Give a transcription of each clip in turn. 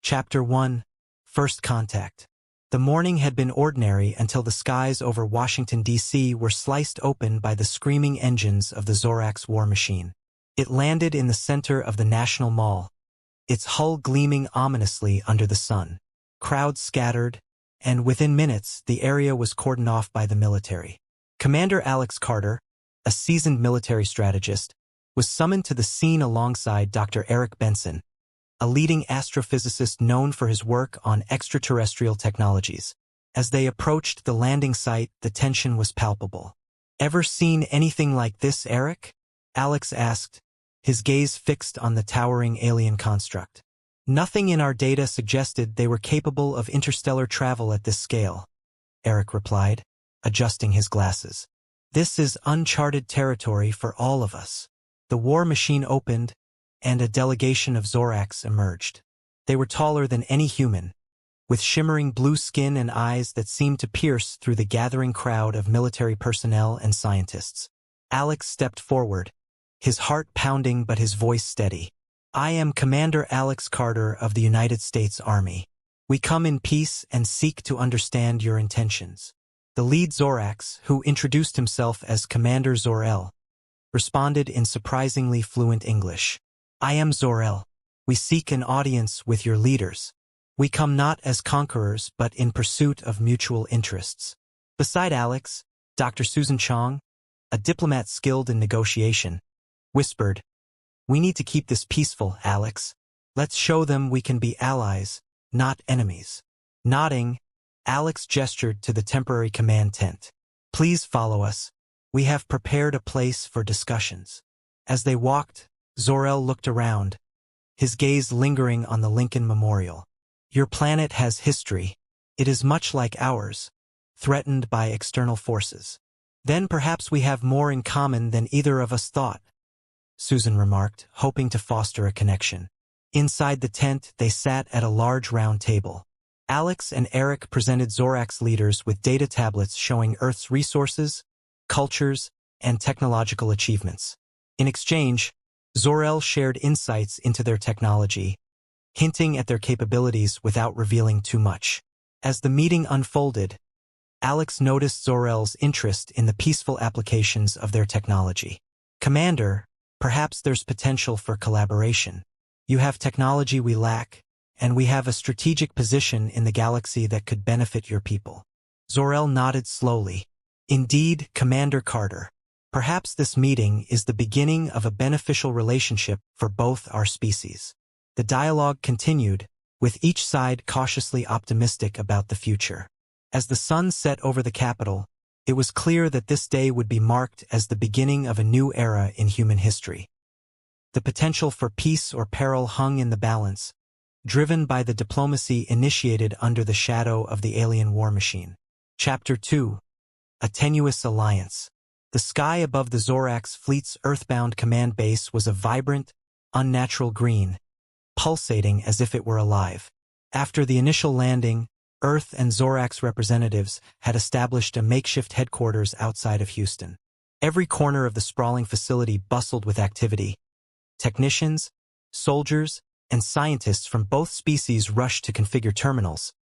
Chapter 1. First Contact. The morning had been ordinary until the skies over Washington, D.C. were sliced open by the screaming engines of the Zorax war machine. It landed in the center of the National Mall, its hull gleaming ominously under the sun. Crowds scattered, and within minutes the area was cordoned off by the military. Commander Alex Carter, a seasoned military strategist, was summoned to the scene alongside Dr. Eric Benson, a leading astrophysicist known for his work on extraterrestrial technologies. As they approached the landing site, the tension was palpable. "Ever seen anything like this, Eric?" Alex asked, his gaze fixed on the towering alien construct. "Nothing in our data suggested they were capable of interstellar travel at this scale," Eric replied, adjusting his glasses. "This is uncharted territory for all of us." The war machine opened, and a delegation of Zorax emerged. They were taller than any human, with shimmering blue skin and eyes that seemed to pierce through the gathering crowd of military personnel and scientists. Alex stepped forward, his heart pounding but his voice steady. "I am Commander Alex Carter of the United States Army. We come in peace and seek to understand your intentions." The lead Zorax, who introduced himself as Commander Zor-El, responded in surprisingly fluent English. "I am Zor-El. We seek an audience with your leaders. We come not as conquerors but in pursuit of mutual interests." Beside Alex, Dr. Susan Chong, a diplomat skilled in negotiation, whispered, "We need to keep this peaceful, Alex. Let's show them we can be allies, not enemies." Nodding, Alex gestured to the temporary command tent. "Please follow us. We have prepared a place for discussions." As they walked, Zor-El looked around, his gaze lingering on the Lincoln Memorial. "Your planet has history. It is much like ours, threatened by external forces. Then perhaps we have more in common than either of us thought," Susan remarked, hoping to foster a connection. Inside the tent, they sat at a large round table. Alex and Eric presented Zorax leaders with data tablets showing Earth's resources, cultures, and technological achievements. In exchange, Zor-El shared insights into their technology, hinting at their capabilities without revealing too much. As the meeting unfolded, Alex noticed Zor-El's interest in the peaceful applications of their technology. "Commander, perhaps there's potential for collaboration. You have technology we lack, and we have a strategic position in the galaxy that could benefit your people." Zor-El nodded slowly. "Indeed, Commander Carter. Perhaps this meeting is the beginning of a beneficial relationship for both our species." The dialogue continued, with each side cautiously optimistic about the future. As the sun set over the capital, it was clear that this day would be marked as the beginning of a new era in human history. The potential for peace or peril hung in the balance, driven by the diplomacy initiated under the shadow of the alien war machine. Chapter 2. A Tenuous Alliance. The sky above the Zorax fleet's earthbound command base was a vibrant, unnatural green, pulsating as if it were alive. After the initial landing, Earth and Zorax representatives had established a makeshift headquarters outside of Houston. Every corner of the sprawling facility bustled with activity. Technicians, soldiers, and scientists from both species rushed to configure terminals,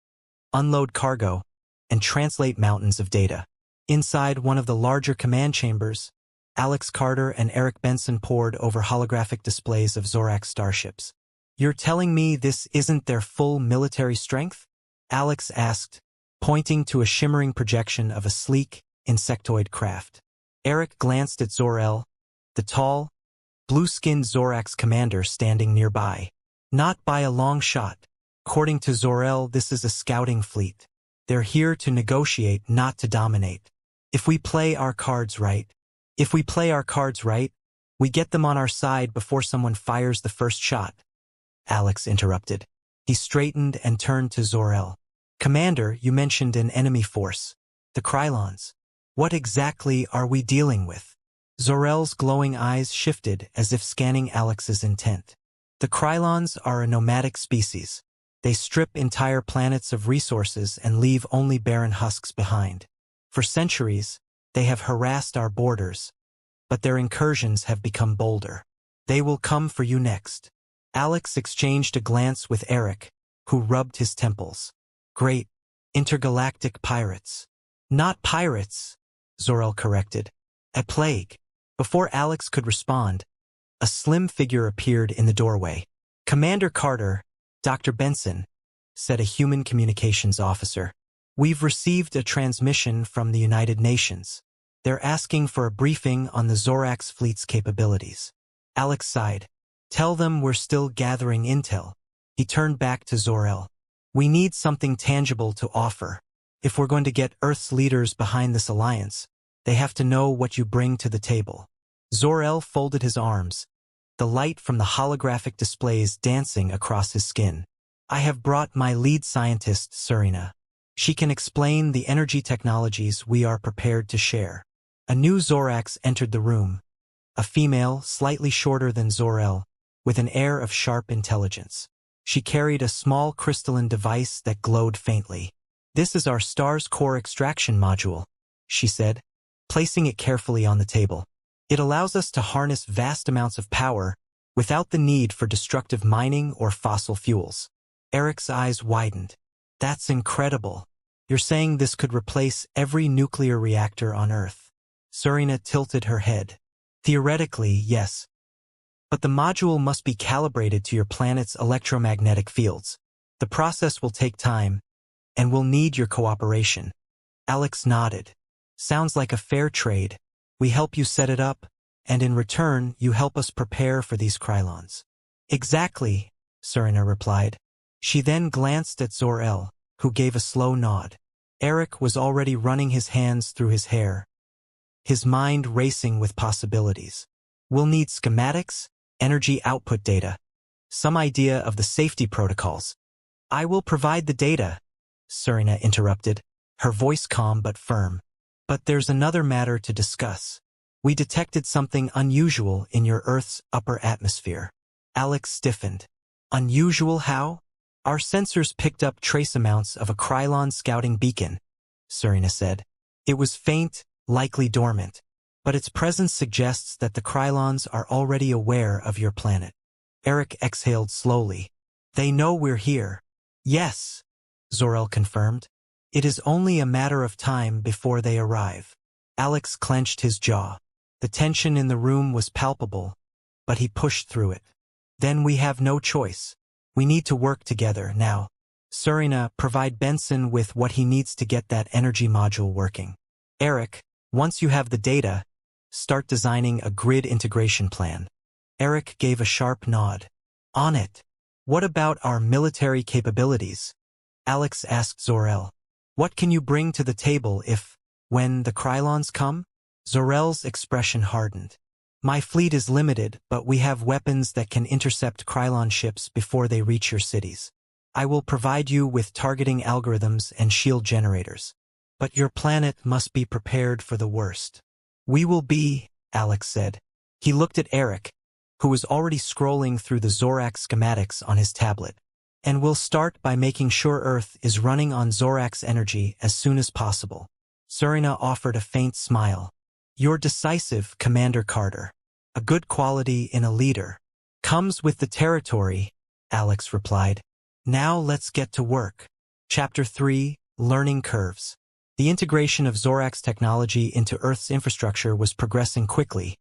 unload cargo, and translate mountains of data. Inside one of the larger command chambers, Alex Carter and Eric Benson pored over holographic displays of Zorax starships. "You're telling me this isn't their full military strength?" Alex asked, pointing to a shimmering projection of a sleek, insectoid craft. Eric glanced at Zor-El, the tall, blue-skinned Zorax commander standing nearby. "Not by a long shot. According to Zor-El, this is a scouting fleet. They're here to negotiate, not to dominate. If we play our cards right, we get them on our side before someone fires the first shot," Alex interrupted. He straightened and turned to Zor-El. "Commander, you mentioned an enemy force, the Krylons. What exactly are we dealing with?" Zor-El's glowing eyes shifted as if scanning Alex's intent. "The Krylons are a nomadic species. They strip entire planets of resources and leave only barren husks behind. For centuries, they have harassed our borders, but their incursions have become bolder. They will come for you next." Alex exchanged a glance with Eric, who rubbed his temples. Great. Intergalactic pirates. Not pirates, Zor-El corrected. A plague. Before Alex could respond, a slim figure appeared in the doorway. Commander Carter, Dr. Benson, said a human communications officer. We've received a transmission from the United Nations. They're asking for a briefing on the Zorax fleet's capabilities. Alex sighed. Tell them we're still gathering intel. He turned back to Zor-El. We need something tangible to offer. If we're going to get Earth's leaders behind this alliance, they have to know what you bring to the table. Zor-El folded his arms, the light from the holographic displays dancing across his skin. I have brought my lead scientist, Serena. She can explain the energy technologies we are prepared to share. A new Zorax entered the room, a female slightly shorter than Zor-El, with an air of sharp intelligence. She carried a small crystalline device that glowed faintly. This is our star's core extraction module, she said, placing it carefully on the table. It allows us to harness vast amounts of power without the need for destructive mining or fossil fuels. Eric's eyes widened. That's incredible. You're saying this could replace every nuclear reactor on Earth? Serena tilted her head. Theoretically, yes. But the module must be calibrated to your planet's electromagnetic fields. The process will take time, and we'll need your cooperation. Alex nodded. Sounds like a fair trade. We help you set it up, and in return, you help us prepare for these Krylons. Exactly, Serena replied. She then glanced at Zor-El, who gave a slow nod. Eric was already running his hands through his hair, his mind racing with possibilities. We'll need schematics, energy output data, some idea of the safety protocols. I will provide the data, Serena interrupted, her voice calm but firm. But there's another matter to discuss. We detected something unusual in your Earth's upper atmosphere. Alex stiffened. Unusual how? Our sensors picked up trace amounts of a Krylon scouting beacon, Serena said. It was faint, likely dormant, but its presence suggests that the Krylons are already aware of your planet. Eric exhaled slowly. They know we're here. Yes, Zor-El confirmed. It is only a matter of time before they arrive. Alex clenched his jaw. The tension in the room was palpable, but he pushed through it. Then we have no choice. We need to work together now. Serena, provide Benson with what he needs to get that energy module working. Eric, once you have the data, start designing a grid integration plan. Eric gave a sharp nod. On it. What about our military capabilities? Alex asked Zor-El. What can you bring to the table when the Krylons come? Zor-El's expression hardened. My fleet is limited, but we have weapons that can intercept Krylon ships before they reach your cities. I will provide you with targeting algorithms and shield generators. But your planet must be prepared for the worst. We will be, Alex said. He looked at Eric, who was already scrolling through the Zorax schematics on his tablet. And we'll start by making sure Earth is running on Zorax energy as soon as possible. Serena offered a faint smile. You're decisive, Commander Carter. A good quality in a leader. Comes with the territory, Alex replied. Now let's get to work. Chapter 3, Learning Curves. The integration of Zorax technology into Earth's infrastructure was progressing quickly,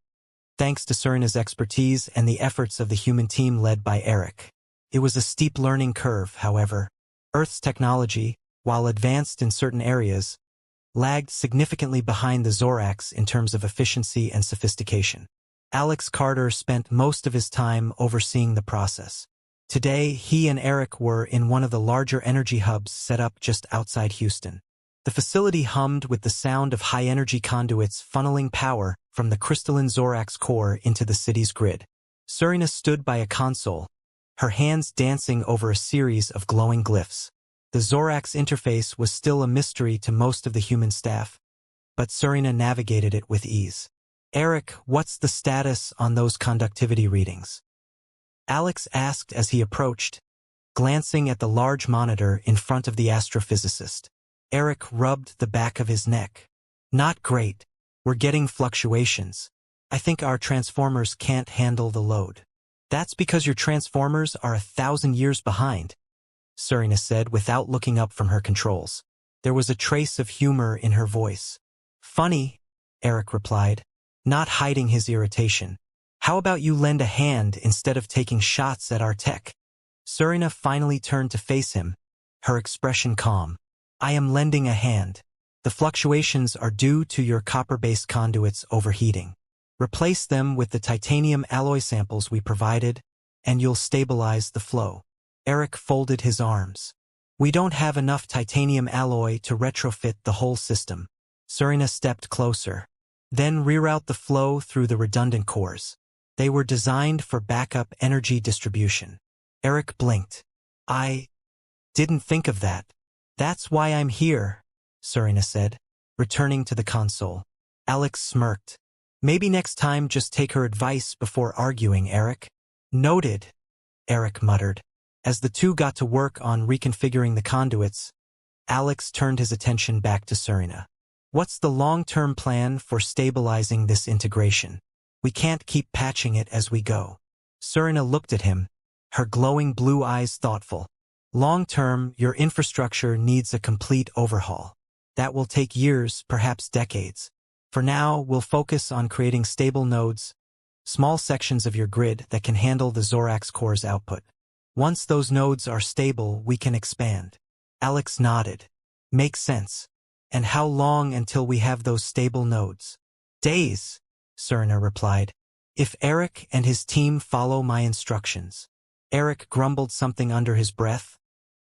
thanks to Serena's expertise and the efforts of the human team led by Eric. It was a steep learning curve, however. Earth's technology, while advanced in certain areas, lagged significantly behind the Zorax in terms of efficiency and sophistication. Alex Carter spent most of his time overseeing the process. Today, he and Eric were in one of the larger energy hubs set up just outside Houston. The facility hummed with the sound of high-energy conduits funneling power from the crystalline Zorax core into the city's grid. Serena stood by a console, her hands dancing over a series of glowing glyphs. The Zorax interface was still a mystery to most of the human staff, but Serena navigated it with ease. Eric, what's the status on those conductivity readings? Alex asked as he approached, glancing at the large monitor in front of the astrophysicist. Eric rubbed the back of his neck. Not great. We're getting fluctuations. I think our transformers can't handle the load. That's because your transformers are 1,000 years behind, Serena said without looking up from her controls. There was a trace of humor in her voice. Funny, Eric replied, not hiding his irritation. How about you lend a hand instead of taking shots at our tech? Serena finally turned to face him, her expression calm. I am lending a hand. The fluctuations are due to your copper-based conduits overheating. Replace them with the titanium alloy samples we provided, and you'll stabilize the flow. Eric folded his arms. We don't have enough titanium alloy to retrofit the whole system. Serena stepped closer. Then reroute the flow through the redundant cores. They were designed for backup energy distribution. Eric blinked. I didn't think of that. That's why I'm here, Serena said, returning to the console. Alex smirked. Maybe next time just take her advice before arguing, Eric. Noted, Eric muttered. As the two got to work on reconfiguring the conduits, Alex turned his attention back to Serena. What's the long-term plan for stabilizing this integration? We can't keep patching it as we go. Serena looked at him, her glowing blue eyes thoughtful. Long-term, your infrastructure needs a complete overhaul. That will take years, perhaps decades. For now, we'll focus on creating stable nodes, small sections of your grid that can handle the Zorax core's output. Once those nodes are stable, we can expand. Alex nodded. Makes sense. And how long until we have those stable nodes? Days, Serena replied. If Eric and his team follow my instructions. Eric grumbled something under his breath,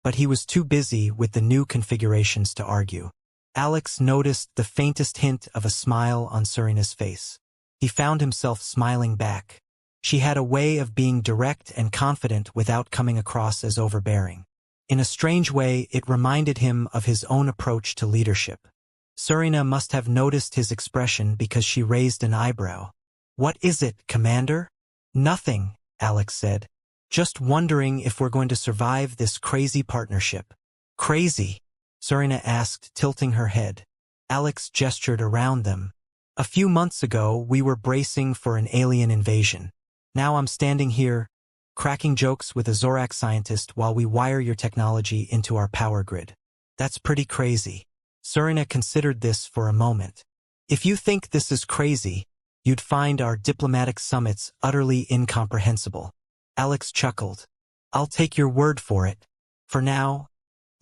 but he was too busy with the new configurations to argue. Alex noticed the faintest hint of a smile on Serena's face. He found himself smiling back. She had a way of being direct and confident without coming across as overbearing. In a strange way, it reminded him of his own approach to leadership. Serena must have noticed his expression because she raised an eyebrow. What is it, Commander? Nothing, Alex said. Just wondering if we're going to survive this crazy partnership. Crazy? Serena asked, tilting her head. Alex gestured around them. A few months ago, we were bracing for an alien invasion. Now I'm standing here, cracking jokes with a Zorax scientist while we wire your technology into our power grid. That's pretty crazy. Serena considered this for a moment. If you think this is crazy, you'd find our diplomatic summits utterly incomprehensible. Alex chuckled. I'll take your word for it. For now,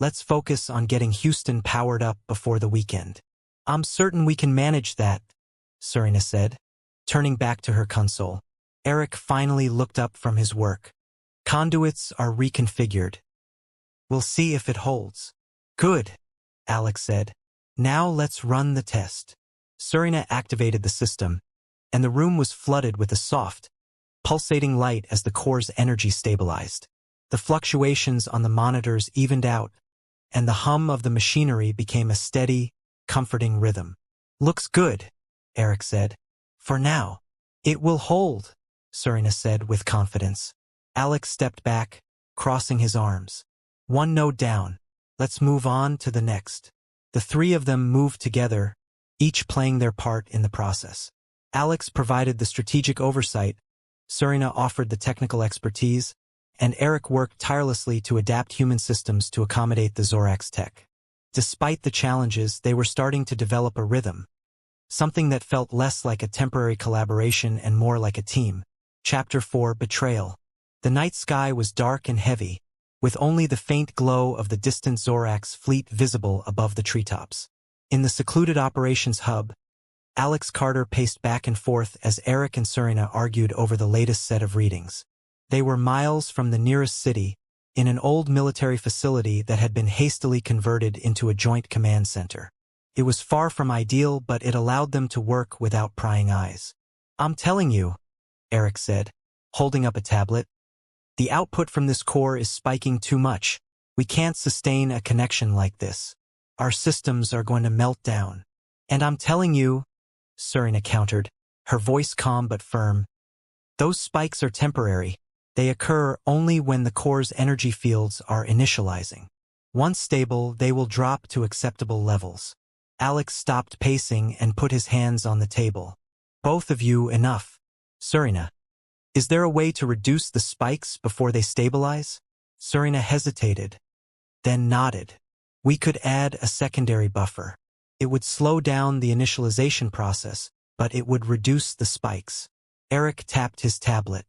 let's focus on getting Houston powered up before the weekend. I'm certain we can manage that, Serena said, turning back to her console. Eric finally looked up from his work. Conduits are reconfigured. We'll see if it holds. Good, Alex said. Now let's run the test. Serena activated the system, and the room was flooded with a soft, pulsating light as the core's energy stabilized. The fluctuations on the monitors evened out, and the hum of the machinery became a steady, comforting rhythm. Looks good, Eric said. For now. It will hold, Serena said with confidence. Alex stepped back, crossing his arms. One node down. Let's move on to the next. The three of them moved together, each playing their part in the process. Alex provided the strategic oversight, Serena offered the technical expertise, and Eric worked tirelessly to adapt human systems to accommodate the Zorax tech. Despite the challenges, they were starting to develop a rhythm, something that felt less like a temporary collaboration and more like a team. Chapter 4: Betrayal. The night sky was dark and heavy, with only the faint glow of the distant Zorax fleet visible above the treetops. In the secluded operations hub, Alex Carter paced back and forth as Eric and Serena argued over the latest set of readings. They were miles from the nearest city, in an old military facility that had been hastily converted into a joint command center. It was far from ideal, but it allowed them to work without prying eyes. I'm telling you, Eric said, holding up a tablet. The output from this core is spiking too much. We can't sustain a connection like this. Our systems are going to melt down. And I'm telling you, Serena countered, her voice calm but firm, those spikes are temporary. They occur only when the core's energy fields are initializing. Once stable, they will drop to acceptable levels. Alex stopped pacing and put his hands on the table. Both of you, enough. Serena, is there a way to reduce the spikes before they stabilize? Serena hesitated, then nodded. We could add a secondary buffer. It would slow down the initialization process, but it would reduce the spikes. Eric tapped his tablet.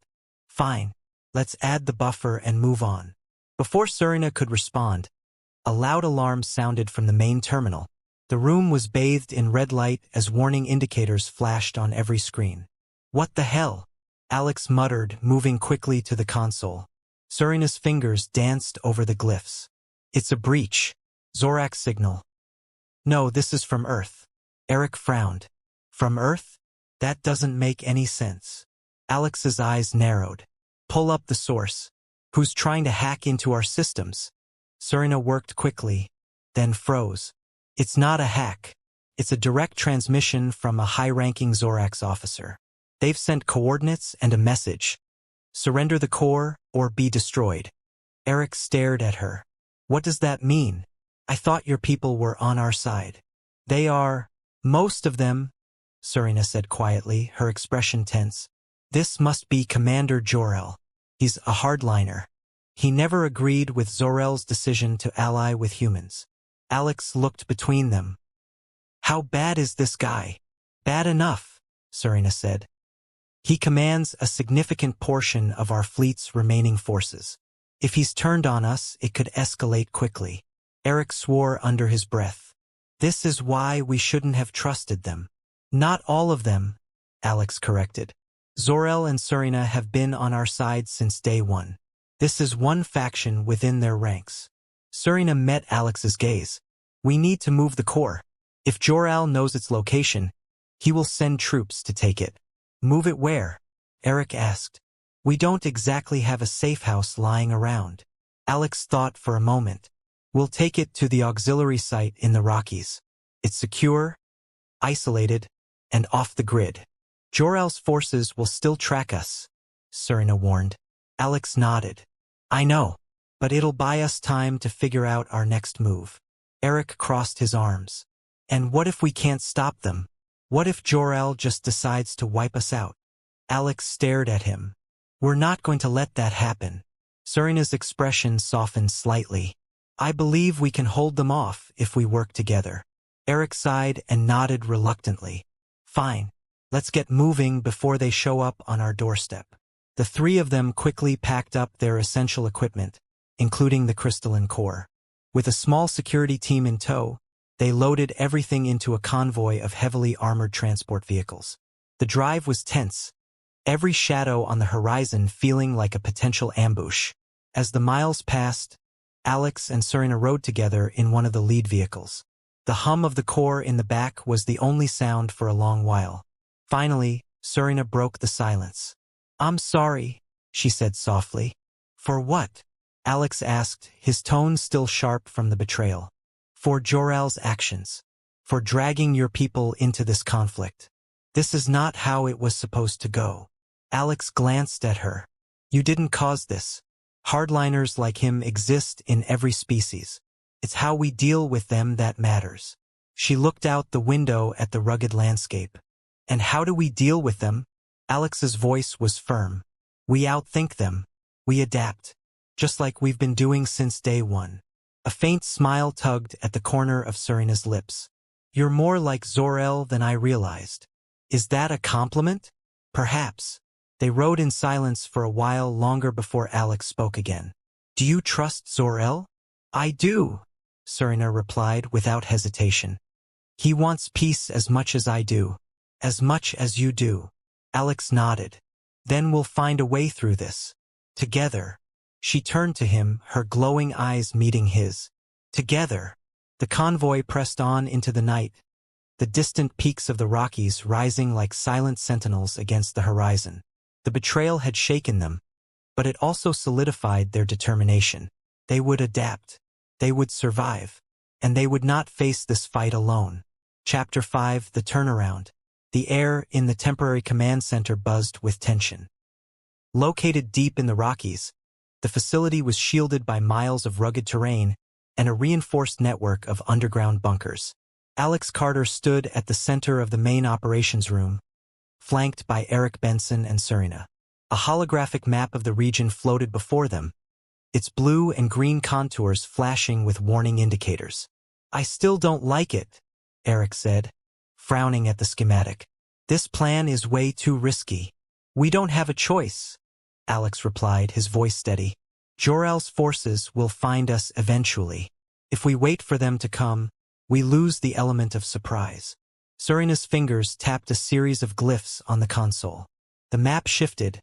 Fine. Let's add the buffer and move on. Before Serena could respond, a loud alarm sounded from the main terminal. The room was bathed in red light as warning indicators flashed on every screen. What the hell? Alex muttered, moving quickly to the console. Serena's fingers danced over the glyphs. It's a breach. Zorak signal. No, this is from Earth. Eric frowned. From Earth? That doesn't make any sense. Alex's eyes narrowed. Pull up the source. Who's trying to hack into our systems? Serena worked quickly, then froze. It's not a hack. It's a direct transmission from a high-ranking Zorax officer. They've sent coordinates and a message. Surrender the core or be destroyed. Eric stared at her. What does that mean? I thought your people were on our side. They are. Most of them, Serena said quietly, her expression tense. This must be Commander Jor-El. He's a hardliner. He never agreed with Zor-El's decision to ally with humans. Alex looked between them. How bad is this guy? Bad enough, Serena said. He commands a significant portion of our fleet's remaining forces. If he's turned on us, it could escalate quickly. Eric swore under his breath. This is why we shouldn't have trusted them. Not all of them, Alex corrected. Zor-El and Serena have been on our side since day one. This is one faction within their ranks. Serena met Alex's gaze. We need to move the core. If Jor-El knows its location, he will send troops to take it. Move it where? Eric asked. We don't exactly have a safe house lying around. Alex thought for a moment. We'll take it to the auxiliary site in the Rockies. It's secure, isolated, and off the grid. Jor-El's forces will still track us, Serena warned. Alex nodded. I know, but it'll buy us time to figure out our next move. Eric crossed his arms. And what if we can't stop them? What if Jor-El just decides to wipe us out? Alex stared at him. We're not going to let that happen. Serena's expression softened slightly. I believe we can hold them off if we work together. Eric sighed and nodded reluctantly. Fine. Let's get moving before they show up on our doorstep. The three of them quickly packed up their essential equipment, including the crystalline core. With a small security team in tow, they loaded everything into a convoy of heavily armored transport vehicles. The drive was tense, every shadow on the horizon feeling like a potential ambush. As the miles passed, Alex and Serena rode together in one of the lead vehicles. The hum of the core in the back was the only sound for a long while. Finally, Serena broke the silence. I'm sorry, she said softly. For what? Alex asked, his tone still sharp from the betrayal. For Jor-El's actions. For dragging your people into this conflict. This is not how it was supposed to go. Alex glanced at her. You didn't cause this. Hardliners like him exist in every species. It's how we deal with them that matters. She looked out the window at the rugged landscape. And how do we deal with them? Alex's voice was firm. We outthink them. We adapt. Just like we've been doing since day one. A faint smile tugged at the corner of Serena's lips. You're more like Zor-El than I realized. Is that a compliment? Perhaps. They rode in silence for a while longer before Alex spoke again. Do you trust Zor-El? I do, Serena replied without hesitation. He wants peace as much as I do. As much as you do. Alex nodded. Then we'll find a way through this. Together. She turned to him, her glowing eyes meeting his. Together. The convoy pressed on into the night, the distant peaks of the Rockies rising like silent sentinels against the horizon. The betrayal had shaken them, but it also solidified their determination. They would adapt. They would survive. And they would not face this fight alone. Chapter 5: The Turnaround. The air in the temporary command center buzzed with tension. Located deep in the Rockies, the facility was shielded by miles of rugged terrain and a reinforced network of underground bunkers. Alex Carter stood at the center of the main operations room, flanked by Eric Benson and Serena. A holographic map of the region floated before them, its blue and green contours flashing with warning indicators. I still don't like it, Eric said, frowning at the schematic. This plan is way too risky. We don't have a choice, Alex replied, his voice steady. Jor-El's forces will find us eventually. If we wait for them to come, we lose the element of surprise. Serina's fingers tapped a series of glyphs on the console. The map shifted,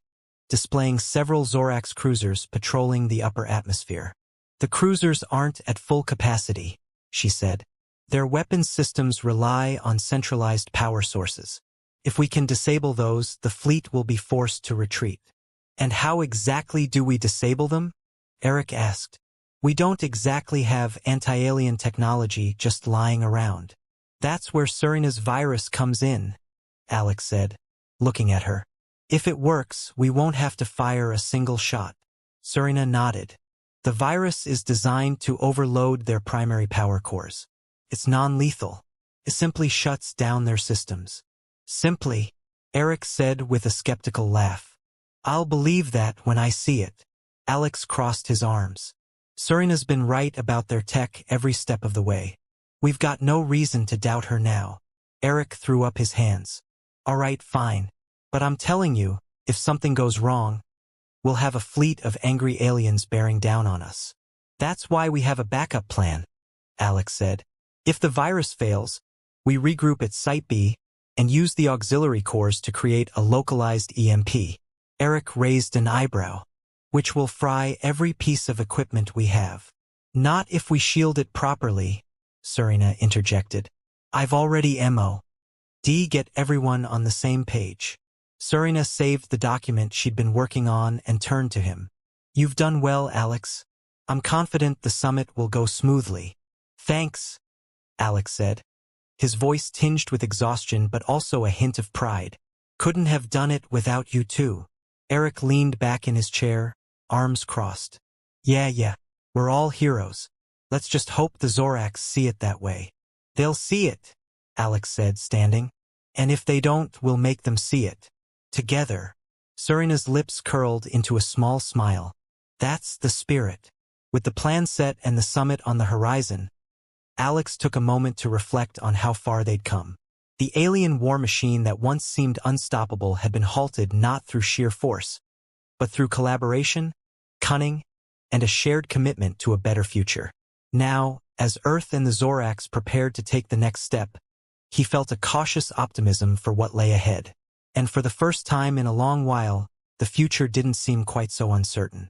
displaying several Zorax cruisers patrolling the upper atmosphere. The cruisers aren't at full capacity, she said. Their weapons systems rely on centralized power sources. If we can disable those, the fleet will be forced to retreat. And how exactly do we disable them? Eric asked. We don't exactly have anti-alien technology just lying around. That's where Serina's virus comes in, Alex said, looking at her. If it works, we won't have to fire a single shot. Serina nodded. The virus is designed to overload their primary power cores. It's non-lethal. It simply shuts down their systems. Simply, Eric said with a skeptical laugh. I'll believe that when I see it. Alex crossed his arms. Serina's been right about their tech every step of the way. We've got no reason to doubt her now. Eric threw up his hands. All right, fine. But I'm telling you, if something goes wrong, we'll have a fleet of angry aliens bearing down on us. That's why we have a backup plan, Alex said. If the virus fails, we regroup at Site B and use the auxiliary cores to create a localized EMP. Eric raised an eyebrow. Which will fry every piece of equipment we have. Not if we shield it properly, Serina interjected. I've already get everyone on the same page. Serina saved the document she'd been working on and turned to him. You've done well, Alex. I'm confident the summit will go smoothly. Thanks, Alex said, his voice tinged with exhaustion but also a hint of pride. Couldn't have done it without you too. Eric leaned back in his chair, arms crossed. Yeah, we're all heroes. Let's just hope the Zorax see it that way. They'll see it, Alex said, standing. And if they don't, we'll make them see it. Together. Serina's lips curled into a small smile. That's the spirit. With the plan set and the summit on the horizon, Alex took a moment to reflect on how far they'd come. The alien war machine that once seemed unstoppable had been halted not through sheer force, but through collaboration, cunning, and a shared commitment to a better future. Now, as Earth and the Zorax prepared to take the next step, he felt a cautious optimism for what lay ahead. And for the first time in a long while, the future didn't seem quite so uncertain.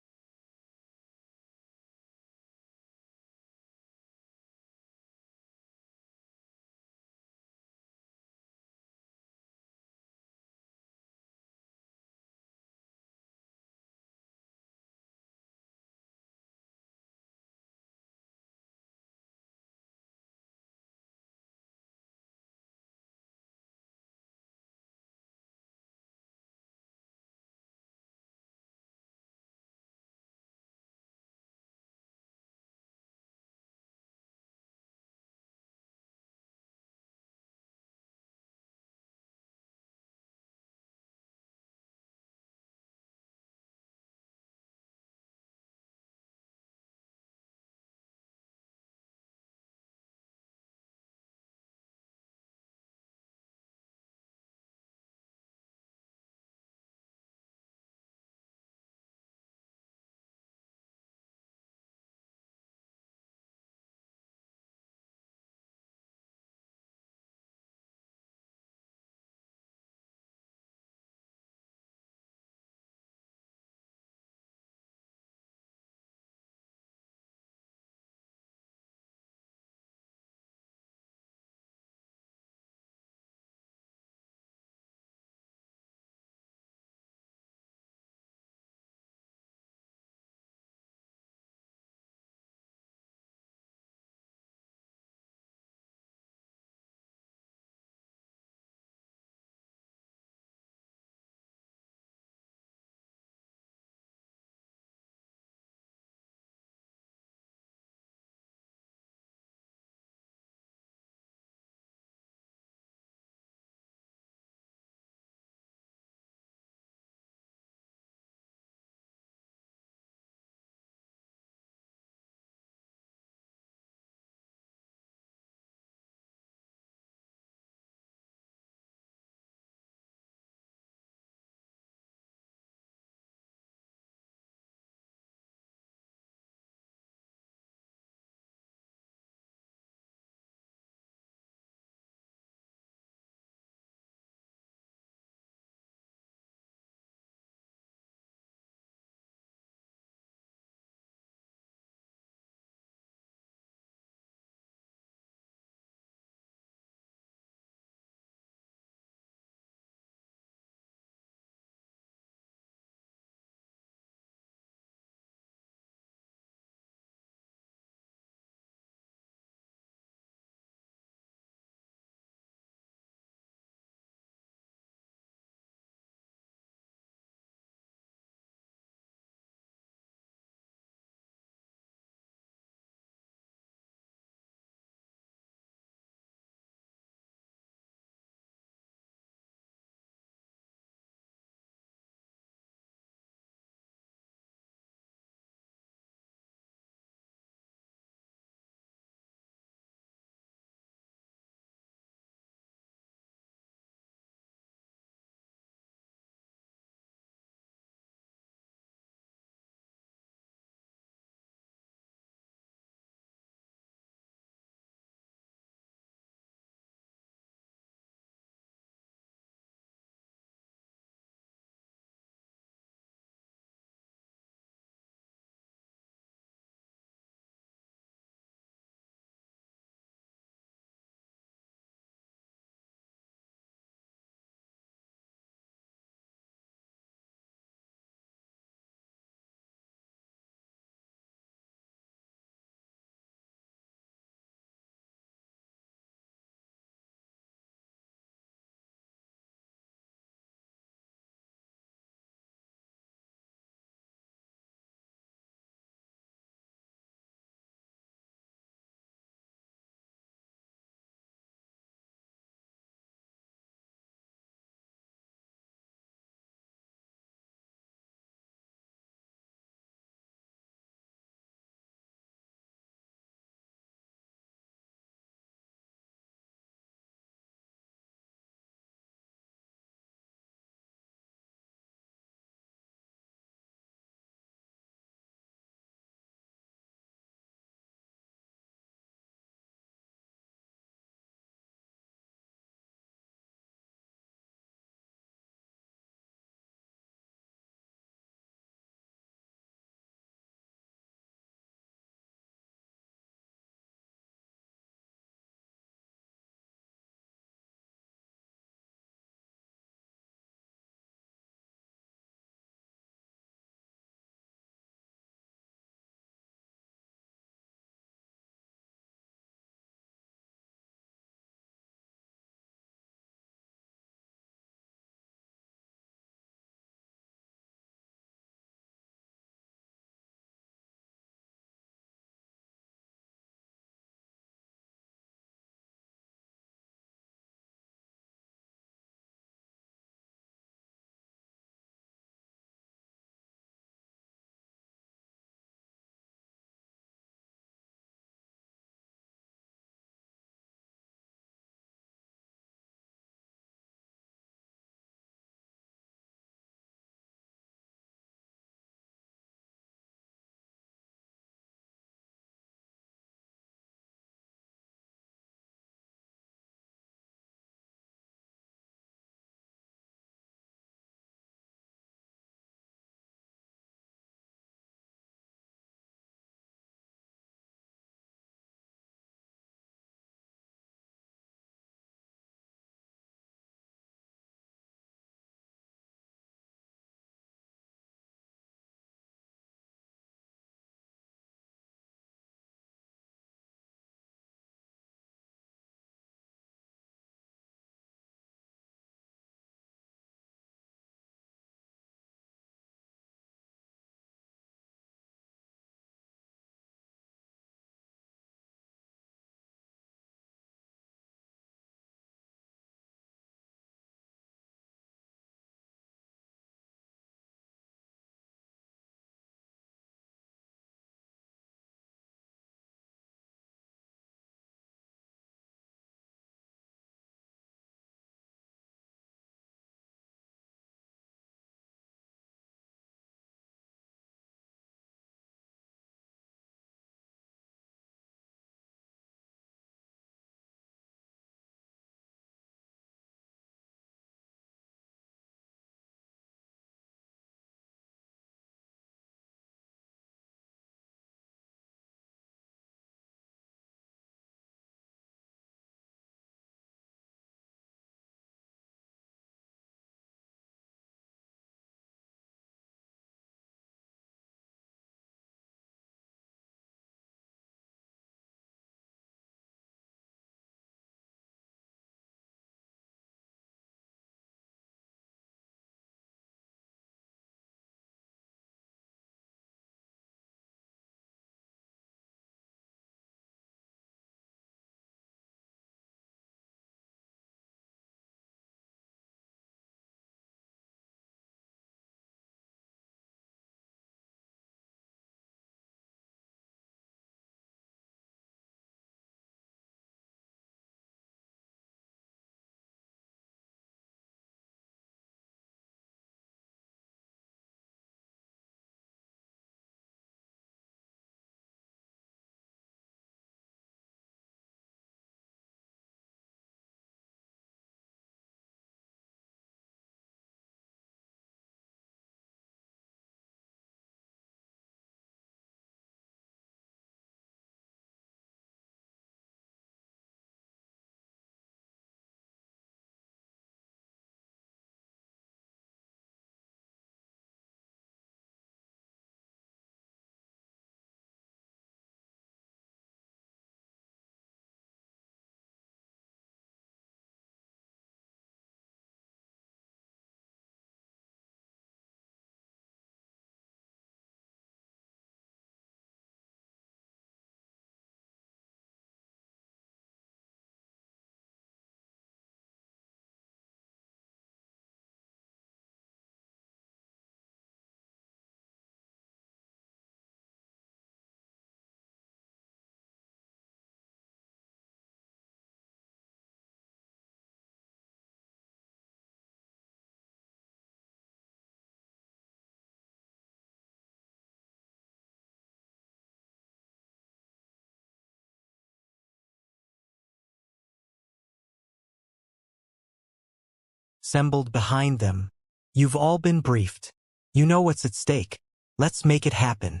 assembled behind them. You've all been briefed. You know what's at stake. Let's make it happen.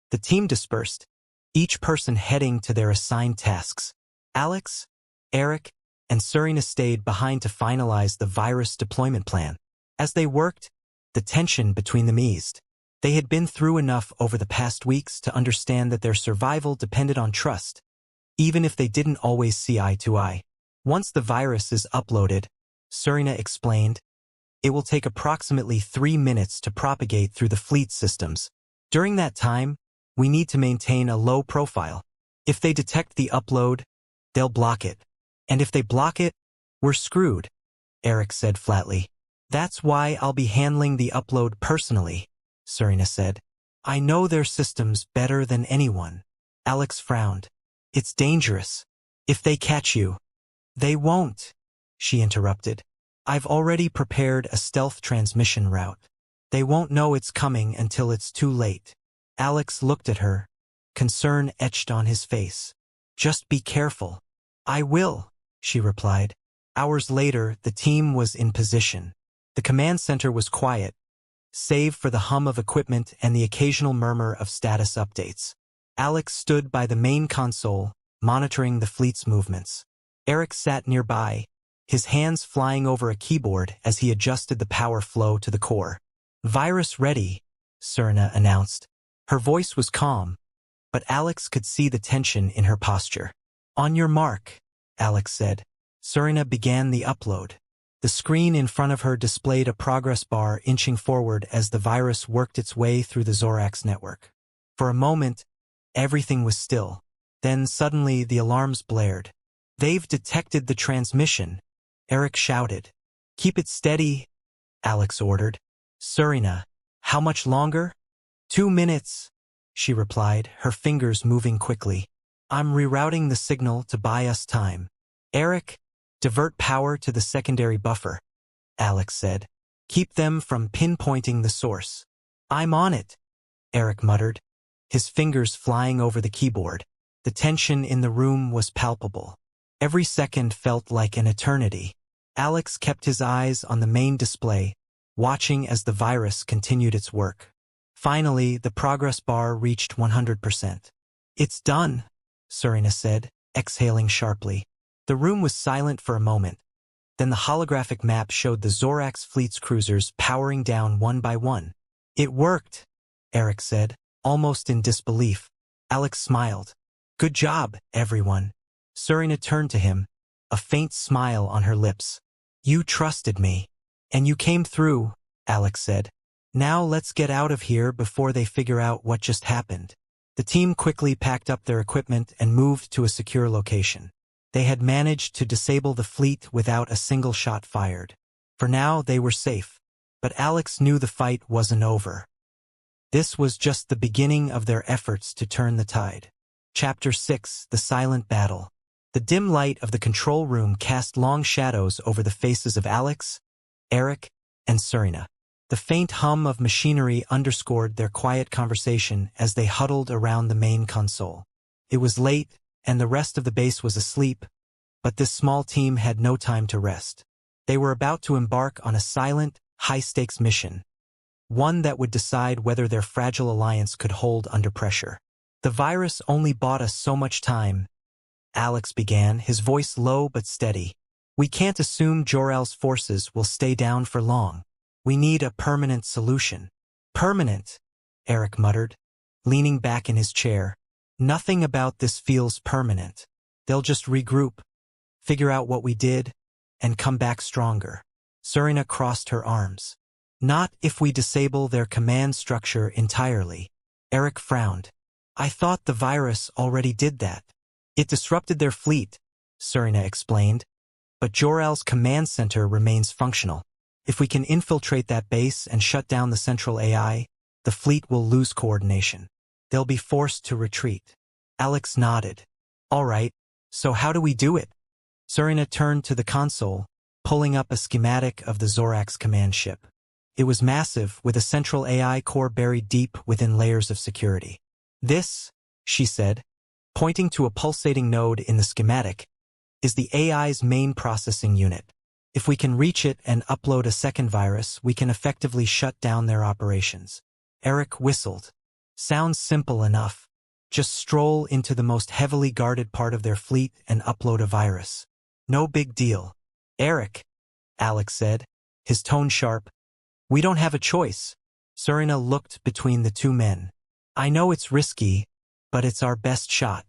The team dispersed, each person heading to their assigned tasks. Alex, Eric, and Serena stayed behind to finalize the virus deployment plan. As they worked, the tension between them eased. They had been through enough over the past weeks to understand that their survival depended on trust, even if they didn't always see eye to eye. Once the virus is uploaded, Serena explained, it will take approximately 3 minutes to propagate through the fleet systems. During that time, we need to maintain a low profile. If they detect the upload, they'll block it. And if they block it, we're screwed, Eric said flatly. That's why I'll be handling the upload personally, Serena said. I know their systems better than anyone. Alex frowned. It's dangerous. If they catch you. They won't, she interrupted. I've already prepared a stealth transmission route. They won't know it's coming until it's too late. Alex looked at her, concern etched on his face. Just be careful. I will, she replied. Hours later, the team was in position. The command center was quiet, save for the hum of equipment and the occasional murmur of status updates. Alex stood by the main console, monitoring the fleet's movements. Eric sat nearby, his hands flying over a keyboard as he adjusted the power flow to the core. Virus ready, Serena announced. Her voice was calm, but Alex could see the tension in her posture. On your mark, Alex said. Serena began the upload. The screen in front of her displayed a progress bar inching forward as the virus worked its way through the Zorax network. For a moment, everything was still. Then suddenly the alarms blared. They've detected the transmission, Eric shouted. Keep it steady, Alex ordered. Serena, how much longer? 2 minutes, she replied, her fingers moving quickly. I'm rerouting the signal to buy us time. Eric, divert power to the secondary buffer, Alex said. Keep them from pinpointing the source. I'm on it, Eric muttered, his fingers flying over the keyboard. The tension in the room was palpable. Every second felt like an eternity. Alex kept his eyes on the main display, watching as the virus continued its work. Finally, the progress bar reached 100%. It's done, Serena said, exhaling sharply. The room was silent for a moment. Then the holographic map showed the Zorax fleet's cruisers powering down one by one. It worked, Eric said, almost in disbelief. Alex smiled. Good job, everyone. Serena turned to him, a faint smile on her lips. You trusted me. And you came through, Alex said. Now let's get out of here before they figure out what just happened. The team quickly packed up their equipment and moved to a secure location. They had managed to disable the fleet without a single shot fired. For now, they were safe. But Alex knew the fight wasn't over. This was just the beginning of their efforts to turn the tide. Chapter 6: The Silent Battle. The dim light of the control room cast long shadows over the faces of Alex, Eric, and Serena. The faint hum of machinery underscored their quiet conversation as they huddled around the main console. It was late, and the rest of the base was asleep, but this small team had no time to rest. They were about to embark on a silent, high-stakes mission, one that would decide whether their fragile alliance could hold under pressure. The virus only bought us so much time, Alex began, his voice low but steady. We can't assume Jor-El's forces will stay down for long. We need a permanent solution. Permanent, Eric muttered, leaning back in his chair. Nothing about this feels permanent. They'll just regroup, figure out what we did, and come back stronger. Serena crossed her arms. Not if we disable their command structure entirely. Eric frowned. I thought the virus already did that. It disrupted their fleet, Serena explained. But Jor-El's command center remains functional. If we can infiltrate that base and shut down the central AI, the fleet will lose coordination. They'll be forced to retreat. Alex nodded. All right, so how do we do it? Serena turned to the console, pulling up a schematic of the Zorax command ship. It was massive, with a central AI core buried deep within layers of security. This, she said, pointing to a pulsating node in the schematic, is the AI's main processing unit. If we can reach it and upload a second virus, we can effectively shut down their operations. Eric whistled. Sounds simple enough. Just stroll into the most heavily guarded part of their fleet and upload a virus. No big deal. Eric, Alex said, his tone sharp. We don't have a choice. Surina looked between the two men. I know it's risky, but it's our best shot.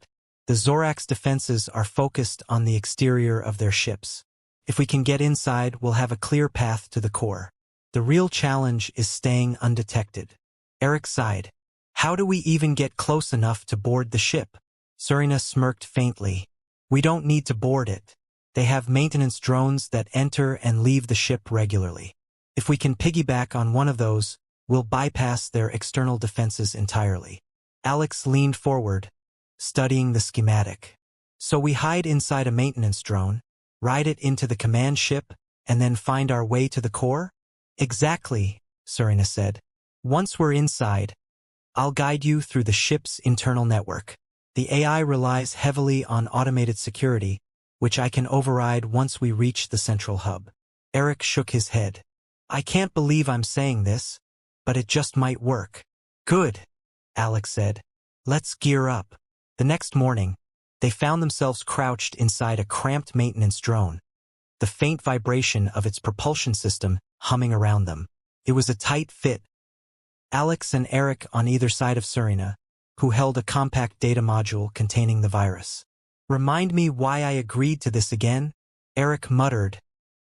The Zorax defenses are focused on the exterior of their ships. If we can get inside, we'll have a clear path to the core. The real challenge is staying undetected. Eric sighed. How do we even get close enough to board the ship? Surina smirked faintly. We don't need to board it. They have maintenance drones that enter and leave the ship regularly. If we can piggyback on one of those, we'll bypass their external defenses entirely. Alex leaned forward, studying the schematic. So we hide inside a maintenance drone, ride it into the command ship, and then find our way to the core? Exactly, Surina said. Once we're inside, I'll guide you through the ship's internal network. The AI relies heavily on automated security, which I can override once we reach the central hub. Eric shook his head. I can't believe I'm saying this, but it just might work. Good, Alex said. Let's gear up. The next morning, they found themselves crouched inside a cramped maintenance drone, the faint vibration of its propulsion system humming around them. It was a tight fit. Alex and Eric on either side of Surina, who held a compact data module containing the virus. Remind me why I agreed to this again? Eric muttered,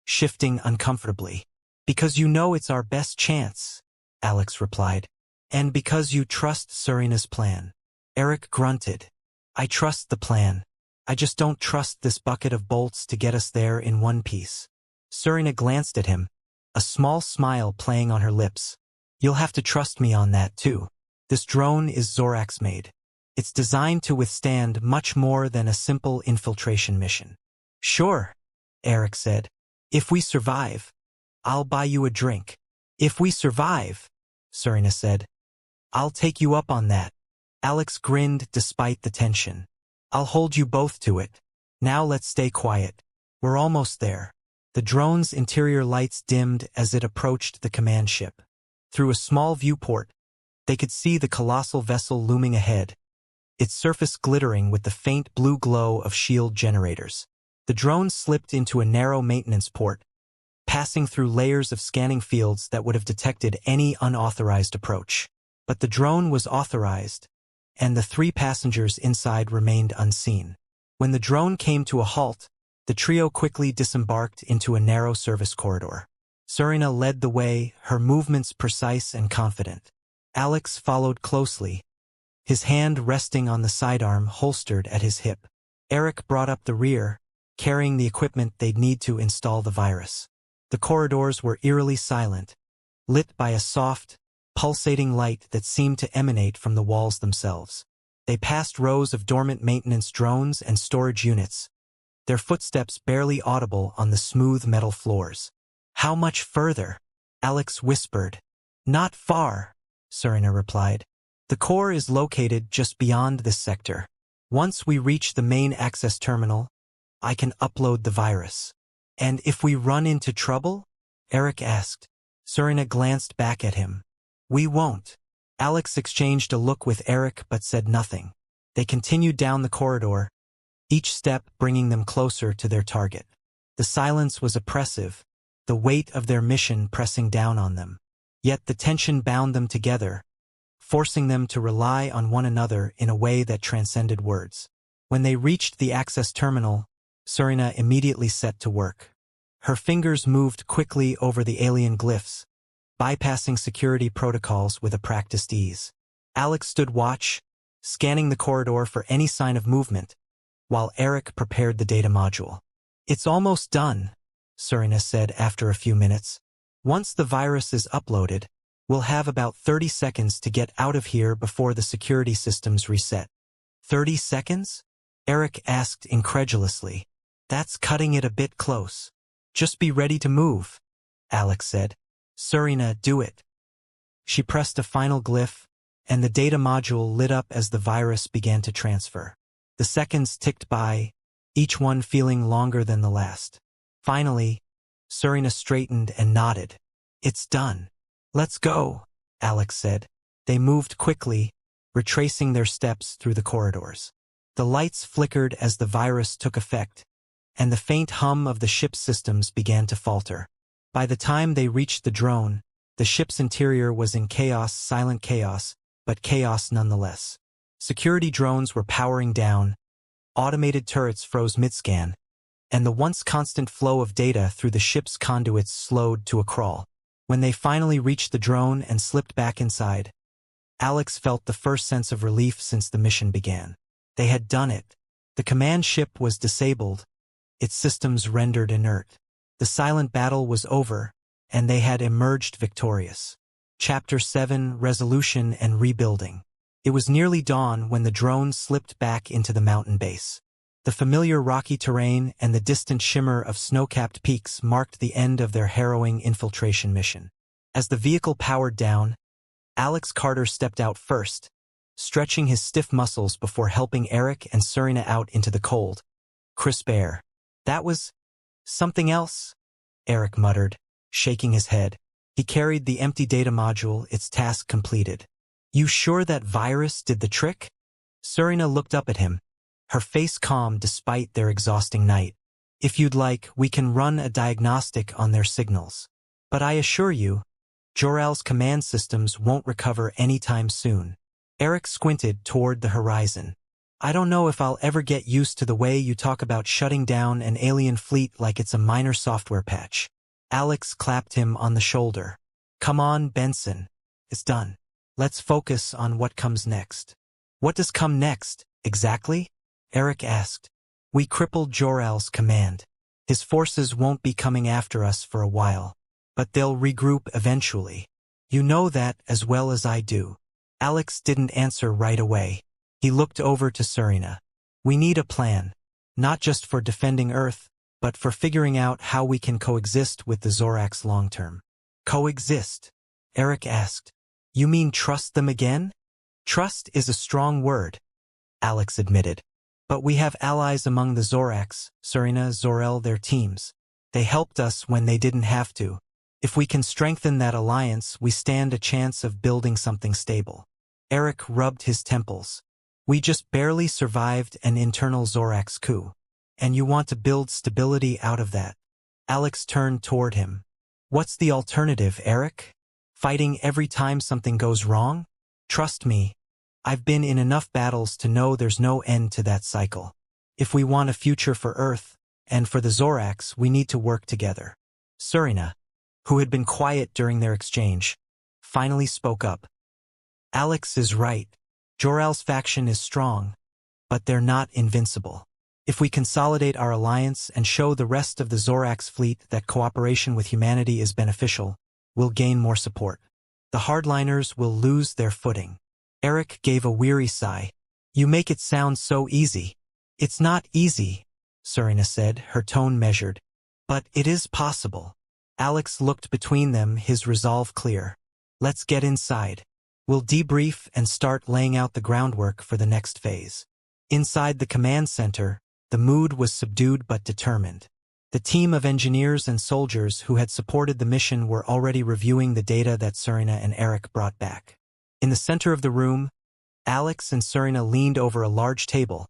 shifting uncomfortably. Because you know it's our best chance, Alex replied. And because you trust Surina's plan. Eric grunted. I trust the plan. I just don't trust this bucket of bolts to get us there in one piece. Surina glanced at him, a small smile playing on her lips. You'll have to trust me on that too. This drone is Zorax made. It's designed to withstand much more than a simple infiltration mission. Sure, Eric said. If we survive, I'll buy you a drink. If we survive, Surina said, I'll take you up on that. Alex grinned despite the tension. I'll hold you both to it. Now let's stay quiet. We're almost there. The drone's interior lights dimmed as it approached the command ship. Through a small viewport, they could see the colossal vessel looming ahead, its surface glittering with the faint blue glow of shield generators. The drone slipped into a narrow maintenance port, passing through layers of scanning fields that would have detected any unauthorized approach. But the drone was authorized, and the 3 passengers inside remained unseen. When the drone came to a halt, the trio quickly disembarked into a narrow service corridor. Surina led the way, her movements precise and confident. Alex followed closely, his hand resting on the sidearm holstered at his hip. Eric brought up the rear, carrying the equipment they'd need to install the virus. The corridors were eerily silent, lit by a soft, pulsating light that seemed to emanate from the walls themselves. They passed rows of dormant maintenance drones and storage units, their footsteps barely audible on the smooth metal floors. How much further? Alex whispered. Not far, Surina replied. The core is located just beyond this sector. Once we reach the main access terminal, I can upload the virus. And if we run into trouble? Eric asked. Surina glanced back at him. We won't. Alex exchanged a look with Eric but said nothing. They continued down the corridor, each step bringing them closer to their target. The silence was oppressive, the weight of their mission pressing down on them. Yet the tension bound them together, forcing them to rely on one another in a way that transcended words. When they reached the access terminal, Surina immediately set to work. Her fingers moved quickly over the alien glyphs, bypassing security protocols with a practiced ease. Alex stood watch, scanning the corridor for any sign of movement, while Eric prepared the data module. It's almost done, Surina said after a few minutes. Once the virus is uploaded, we'll have about 30 seconds to get out of here before the security systems reset. 30 seconds? Eric asked incredulously. That's cutting it a bit close. Just be ready to move, Alex said. Surina, do it. She pressed a final glyph, and the data module lit up as the virus began to transfer. The seconds ticked by, each one feeling longer than the last. Finally, Serena straightened and nodded. It's done. Let's go, Alex said. They moved quickly, retracing their steps through the corridors. The lights flickered as the virus took effect, and the faint hum of the ship's systems began to falter. By the time they reached the drone, the ship's interior was in chaos, silent chaos, but chaos nonetheless. Security drones were powering down, automated turrets froze mid-scan, and the once constant flow of data through the ship's conduits slowed to a crawl. When they finally reached the drone and slipped back inside, Alex felt the first sense of relief since the mission began. They had done it. The command ship was disabled, its systems rendered inert. The silent battle was over, and they had emerged victorious. Chapter 7: Resolution and Rebuilding. It was nearly dawn when the drone slipped back into the mountain base. The familiar rocky terrain and the distant shimmer of snow-capped peaks marked the end of their harrowing infiltration mission. As the vehicle powered down, Alex Carter stepped out first, stretching his stiff muscles before helping Eric and Serena out into the cold, crisp air. That was something else, Eric muttered, shaking his head. He carried the empty data module, its task completed. You sure that virus did the trick? Serena looked up at him, her face calm despite their exhausting night. If you'd like, we can run a diagnostic on their signals. But I assure you, Jor-El's command systems won't recover anytime soon. Eric squinted toward the horizon. I don't know if I'll ever get used to the way you talk about shutting down an alien fleet like it's a minor software patch. Alex clapped him on the shoulder. Come on, Benson. It's done. Let's focus on what comes next. What does come next, exactly? Eric asked. We crippled Jor-El's command. His forces won't be coming after us for a while, but they'll regroup eventually. You know that as well as I do. Alex didn't answer right away. He looked over to Serena. We need a plan, not just for defending Earth, but for figuring out how we can coexist with the Zorax long-term. Coexist? Eric asked. You mean trust them again? Trust is a strong word, Alex admitted. But we have allies among the Zorax, Serena, Zor-El, their teams. They helped us when they didn't have to. If we can strengthen that alliance, we stand a chance of building something stable. Eric rubbed his temples. We just barely survived an internal Zorax coup. And you want to build stability out of that. Alex turned toward him. What's the alternative, Eric? Fighting every time something goes wrong? Trust me, I've been in enough battles to know there's no end to that cycle. If we want a future for Earth, and for the Zorax, we need to work together. Serena, who had been quiet during their exchange, finally spoke up. Alex is right. Jor-El's faction is strong, but they're not invincible. If we consolidate our alliance and show the rest of the Zorax fleet that cooperation with humanity is beneficial, we'll gain more support. The hardliners will lose their footing. Eric gave a weary sigh. You make it sound so easy. It's not easy, Serena said, her tone measured. But it is possible. Alex looked between them, his resolve clear. Let's get inside. We'll debrief and start laying out the groundwork for the next phase. Inside the command center, the mood was subdued but determined. The team of engineers and soldiers who had supported the mission were already reviewing the data that Serena and Eric brought back. In the center of the room, Alex and Serena leaned over a large table,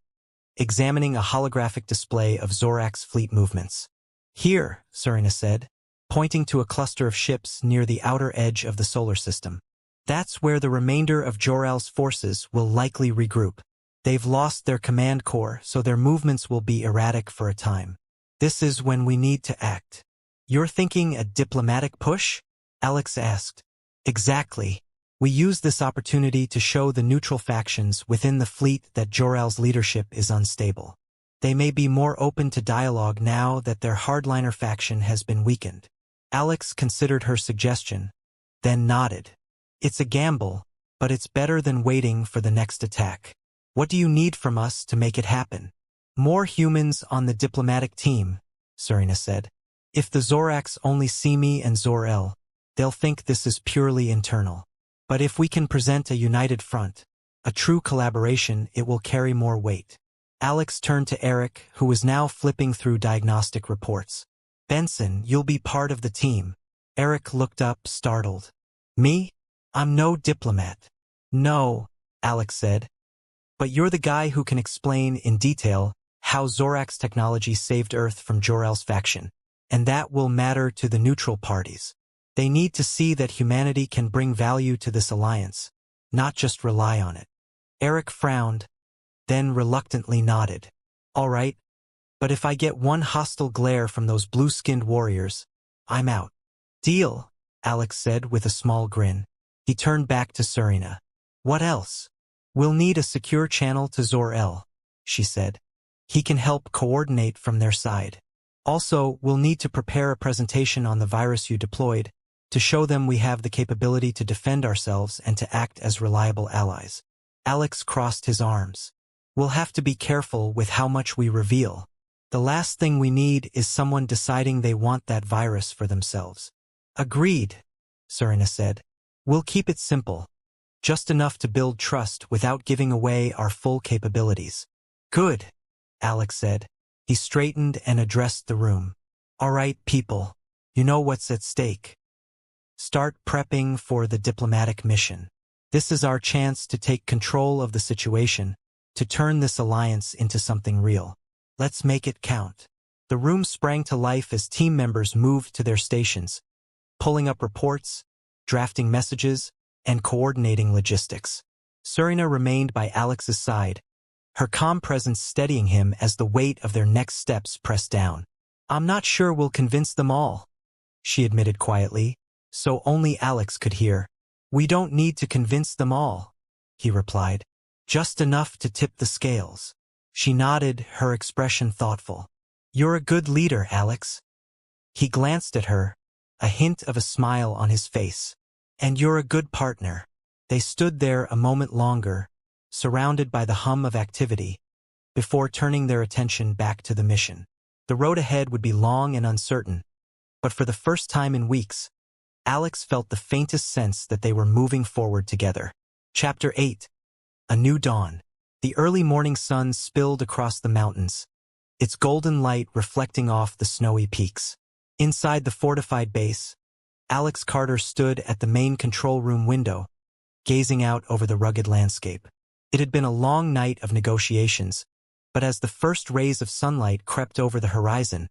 examining a holographic display of Zorax fleet movements. Here, Serena said, pointing to a cluster of ships near the outer edge of the solar system. That's where the remainder of Jor-El's forces will likely regroup. They've lost their command core, so their movements will be erratic for a time. This is when we need to act. You're thinking a diplomatic push? Alex asked. Exactly. We use this opportunity to show the neutral factions within the fleet that Jor-El's leadership is unstable. They may be more open to dialogue now that their hardliner faction has been weakened. Alex considered her suggestion, then nodded. It's a gamble, but it's better than waiting for the next attack. What do you need from us to make it happen? More humans on the diplomatic team, Serena said. If the Zorax only see me and Zor-El, they'll think this is purely internal. But if we can present a united front, a true collaboration, it will carry more weight. Alex turned to Eric, who was now flipping through diagnostic reports. Benson, you'll be part of the team. Eric looked up, startled. Me? I'm no diplomat. No, Alex said. But you're the guy who can explain in detail how Zorak's technology saved Earth from Jor-El's faction. And that will matter to the neutral parties. They need to see that humanity can bring value to this alliance, not just rely on it. Eric frowned, then reluctantly nodded. All right, but if I get one hostile glare from those blue-skinned warriors, I'm out. Deal, Alex said with a small grin. He turned back to Serena. What else? We'll need a secure channel to Zor-El, she said. He can help coordinate from their side. Also, we'll need to prepare a presentation on the virus you deployed to show them we have the capability to defend ourselves and to act as reliable allies. Alex crossed his arms. We'll have to be careful with how much we reveal. The last thing we need is someone deciding they want that virus for themselves. Agreed, Serena said. We'll keep it simple. Just enough to build trust without giving away our full capabilities. Good, Alex said. He straightened and addressed the room. All right, people. You know what's at stake. Start prepping for the diplomatic mission. This is our chance to take control of the situation, to turn this alliance into something real. Let's make it count. The room sprang to life as team members moved to their stations, pulling up reports, drafting messages, and coordinating logistics. Serena remained by Alex's side, her calm presence steadying him as the weight of their next steps pressed down. I'm not sure we'll convince them all, she admitted quietly, so only Alex could hear. We don't need to convince them all, he replied. Just enough to tip the scales. She nodded, her expression thoughtful. You're a good leader, Alex. He glanced at her, a hint of a smile on his face. And you're a good partner. They stood there a moment longer, surrounded by the hum of activity, before turning their attention back to the mission. The road ahead would be long and uncertain, but for the first time in weeks, Alex felt the faintest sense that they were moving forward together. Chapter 8. A New Dawn. The early morning sun spilled across the mountains, its golden light reflecting off the snowy peaks. Inside the fortified base, Alex Carter stood at the main control room window, gazing out over the rugged landscape. It had been a long night of negotiations, but as the first rays of sunlight crept over the horizon,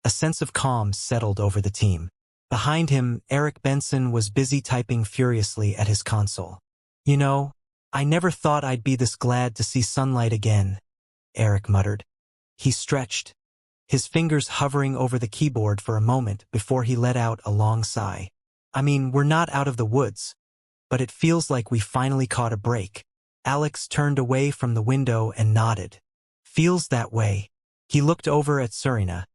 a sense of calm settled over the team. Behind him, Eric Benson was busy typing furiously at his console. You know, I never thought I'd be this glad to see sunlight again, Eric muttered. He stretched, his fingers hovering over the keyboard for a moment before he let out a long sigh. I mean, we're not out of the woods, but it feels like we finally caught a break. Alex turned away from the window and nodded. Feels that way. He looked over at Serena,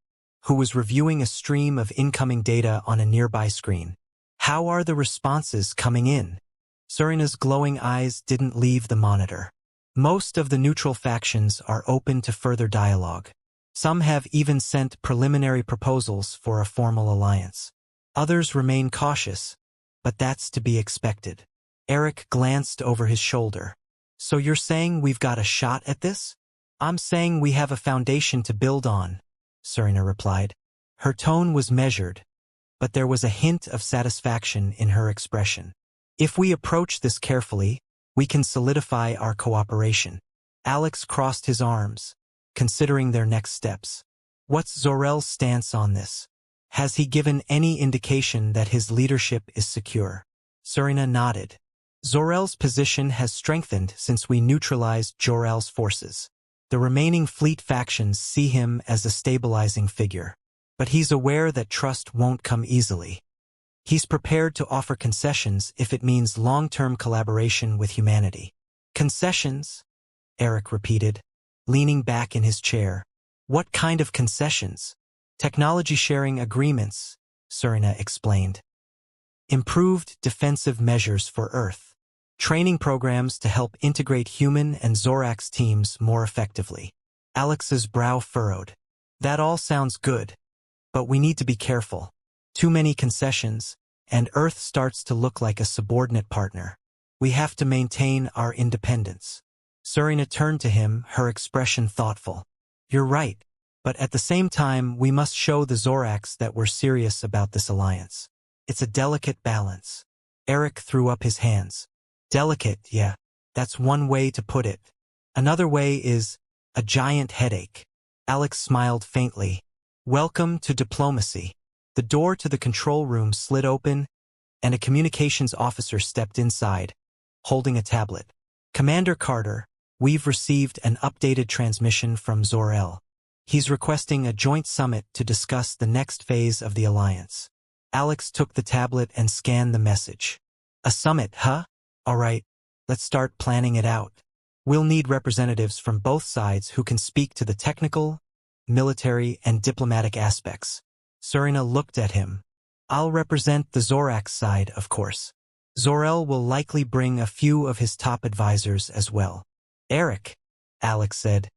who was reviewing a stream of incoming data on a nearby screen. How are the responses coming in? Serena's glowing eyes didn't leave the monitor. Most of the neutral factions are open to further dialogue. Some have even sent preliminary proposals for a formal alliance. Others remain cautious, but that's to be expected. Eric glanced over his shoulder. So you're saying we've got a shot at this? I'm saying we have a foundation to build on, Serena replied. Her tone was measured, but there was a hint of satisfaction in her expression. If we approach this carefully, we can solidify our cooperation. Alex crossed his arms, considering their next steps. What's Zor-El's stance on this? Has he given any indication that his leadership is secure? Serena nodded. Zor-El's position has strengthened since we neutralized Jor-El's forces. The remaining fleet factions see him as a stabilizing figure. But he's aware that trust won't come easily. He's prepared to offer concessions if it means long-term collaboration with humanity. Concessions? Eric repeated, leaning back in his chair. What kind of concessions? Technology-sharing agreements, Serena explained. Improved defensive measures for Earth. Training programs to help integrate human and Zorax teams more effectively. Alex's brow furrowed. That all sounds good, but we need to be careful. Too many concessions, and Earth starts to look like a subordinate partner. We have to maintain our independence. Serena turned to him, her expression thoughtful. You're right. But at the same time, we must show the Zoracs that we're serious about this alliance. It's a delicate balance. Eric threw up his hands. Delicate, yeah. That's one way to put it. Another way is a giant headache. Alex smiled faintly. Welcome to diplomacy. The door to the control room slid open, and a communications officer stepped inside, holding a tablet. Commander Carter, we've received an updated transmission from Zor-El. He's requesting a joint summit to discuss the next phase of the alliance. Alex took the tablet and scanned the message. A summit, huh? All right, let's start planning it out. We'll need representatives from both sides who can speak to the technical, military, and diplomatic aspects. Serena looked at him. I'll represent the Zorac side, of course. Zor-El will likely bring a few of his top advisors as well. Eric, Alex said,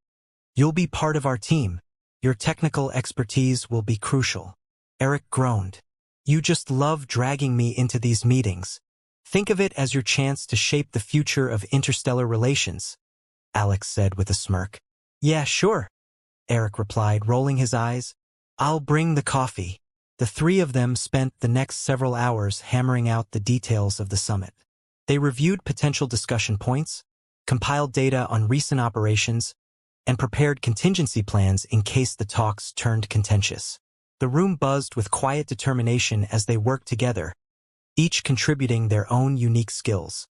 you'll be part of our team. Your technical expertise will be crucial. Eric groaned. You just love dragging me into these meetings. Think of it as your chance to shape the future of interstellar relations, Alex said with a smirk. Yeah, sure, Eric replied, rolling his eyes. I'll bring the coffee. The three of them spent the next several hours hammering out the details of the summit. They reviewed potential discussion points, compiled data on recent operations, and prepared contingency plans in case the talks turned contentious. The room buzzed with quiet determination as they worked together, each contributing their own unique skills.